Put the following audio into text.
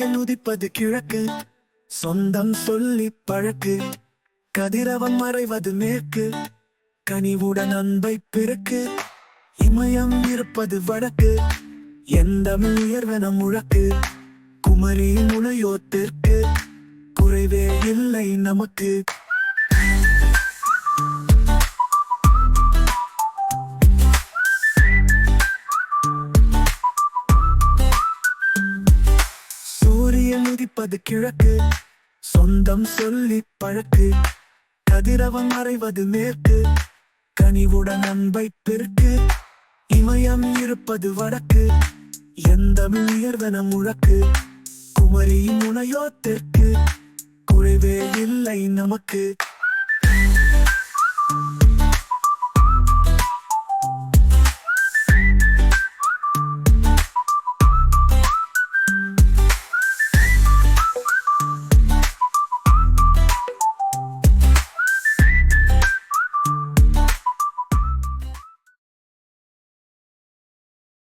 சூரியன் உதிப்பது கிழக்கு, சொந்தம் சொல்லி பழக்கு. கதிரவன் மறைவது மேற்கு, கனிவுடன் அன்பை பெருக்கு. இமயம் இருப்பது வடக்கு, எந்த உயர்வென முழக்கு. குமரி முனையோ தெற்கு, குறைவே இல்லை நமக்கு. சூரியன் உதிப்பது கிழக்கு, சொந்தம் சொல்லி பழக்கு. கதிரவன் மறைவது மேற்கு, கனிவுடன் அன்பை பெருக்கு. இமயம் இருப்பது வடக்கு, எந்த உயர்வென முழக்கு. குமரி முனையோ தெற்கு, குறைவே இல்லை நமக்கு.